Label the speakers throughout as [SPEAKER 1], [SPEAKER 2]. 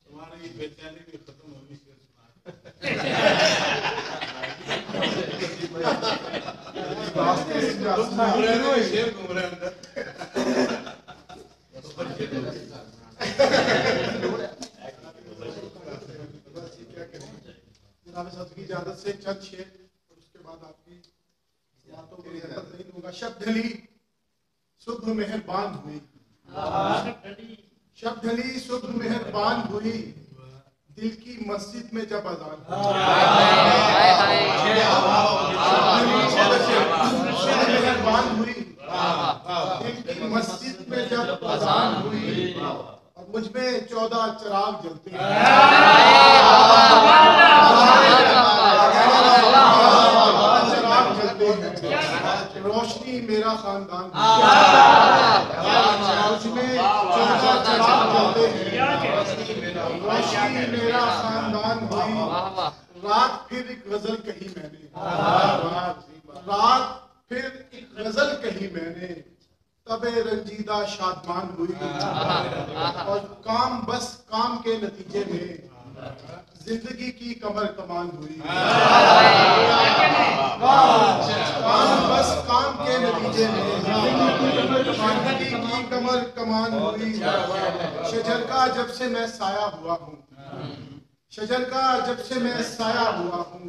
[SPEAKER 1] तुम्हारी बेचैनी भी खत्म होगी शेर घूम रहे अंदर। की इजाजत से चंद शेर और उसके बाद आपकी बातों को नहीं दूंगा। शब्द ढली सुबह मेहरबान हुई, शब्द ढली सुबह मेहरबान हुई, दिल की मस्जिद में जब अजान मेहरबान हुई, दिल की मस्जिद में जब अजान हुई, और मुझ में 14 चिराग जलते हैं। रोशनी मेरा खानदान, उसमें 14 चिराग जलते हैं। रोशनी मेरा खानदान हुई, रात फिर एक गजल कही मैंने, रात फिर एक गजल कही मैंने, तबे रंजीदा शादमान हुई, और काम बस काम के नतीजे में जिंदगी की कमर कमान हुई। काम बस काम के नतीजे में जिंदगी की कमर कमान हुई। शजर का जब से मैं साया हुआ हूँ, शजर का जब से मैं साया हुआ हूँ,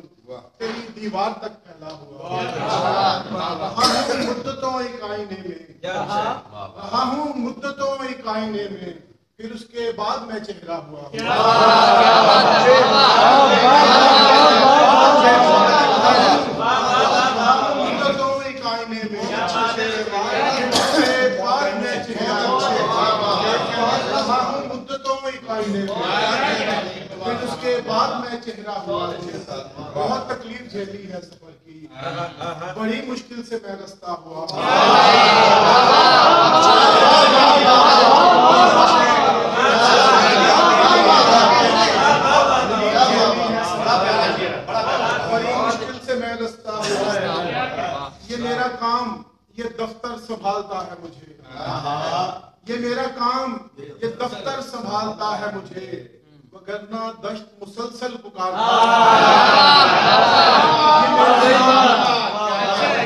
[SPEAKER 1] तेरी दीवार तक फैला हुआ रहा हूँ मुद्दतों एक आईने में, रहा हूँ मुद्दतों एक आईने में, फिर उसके बाद मैं चेहरा हुआ। मुद्दतों एक आईने में, उसके बाद मैं चेहरा हुआ, रहा हूँ मुद्दतों एक आईने में, फिर उसके बाद मैं चेहरा हुआ। बहुत तकलीफ झेली है सफर की, बड़ी मुश्किल से मैं रास्ता हुआ। ये मेरा काम ये दफ्तर संभालता है मुझे, ये मेरा काम ये दफ्तर संभालता है मुझे, वगरना दश्त मुसलसल पुकारता है।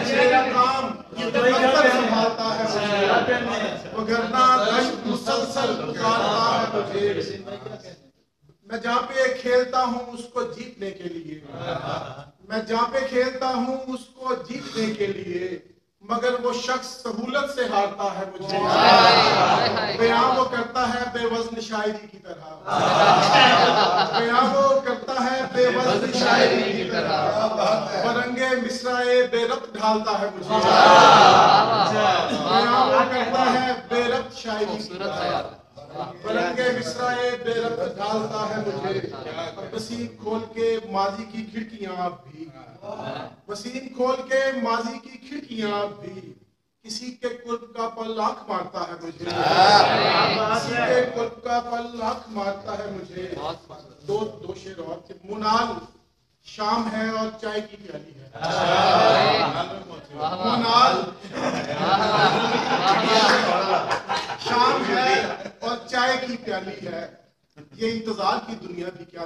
[SPEAKER 1] ये मेरा काम ये दफ्तर संभालता है मुझे, वगरना दश्त मुसलसल पुकारता है मुझे। मैं जहाँ पे खेलता हूँ उसको जीतने के लिए, मैं जहाँ पे खेलता हूँ उसको जीतने के लिए, मगर वो शख्स सहूलत से हारता है मुझे। बयां वो करता है बेवज़न शायरी की तरह, बयां वो करता है बेवज़न शायरी की तरह, बरंगे मिसराए बेरब्त ढालता है मुझे। बयां वो करता है बेरब्त शायरी की तरह, बरंगे मिसराए बेरब्त ढालता है मुझे। वसीम खोल के माजी की खिड़कियां भी, वसीम खोल के माजी की खिड़कियां भी, किसी के कुर्ब का पल आँख मारता है मुझे, किसी के कुर्ब का पल आँख मारता है मुझे। दो शेर और। मुनाल शाम है और चाय की प्याली है, मुनाल शाम है और चाय की प्याली है, ये इंतजार की दुनिया भी क्या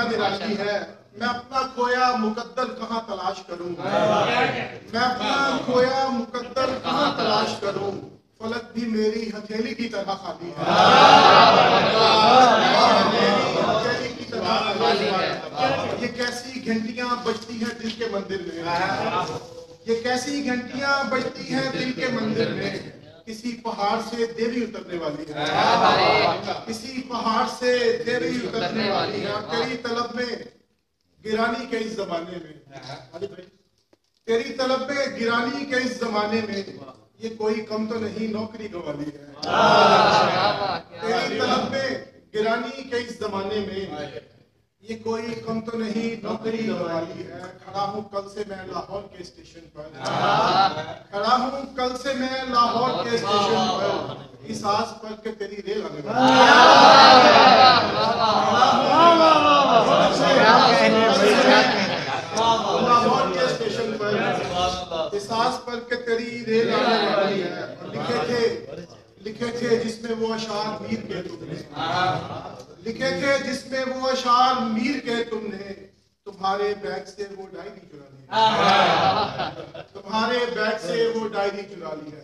[SPEAKER 1] निराली है। मैं अपना खोया मुकद्दर कहाँ तलाश करूं, मैं अपना खोया मुकद्दर कहाँ तलाश करूं, फलक भी मेरी हथेली की तरह खाली है, हथेली की तरह खाली है। ये कैसी घंटियां बजती हैं दिल के मंदिर में, ये कैसी घंटियां बजती हैं दिल के मंदिर में, किसी पहाड़ से देवी उतरने वाली है, किसी पहाड़ से देवी उतरने वाली है। तेरी तलब में गिरानी के इस जमाने में, तेरी तलब में गिरानी के इस जमाने में, ये कोई कम तो नहीं नौकरी गंवाली है। तेरी तलब में गिरानी के इस जमाने में, ये कोई कम तो नहीं नौकरी वाली है। खड़ा हूँ कल से मैं लाहौर के स्टेशन पर, खड़ा हूँ कल से मैं लाहौर के स्टेशन पर, इस आस पर के तेरी रेल आने वाली है। लाहौर के स्टेशन पर इस आस पर के तेरी रेल आने वाली है। लिखे थे जिसमें वो अशार मीर के तुमने, लिखे थे जिसमें वो अशार मीर के तुमने, तुम्हारे बैग से वो डायरी चुरा ली है, तुम्हारे बैग से वो डायरी चुरा ली है।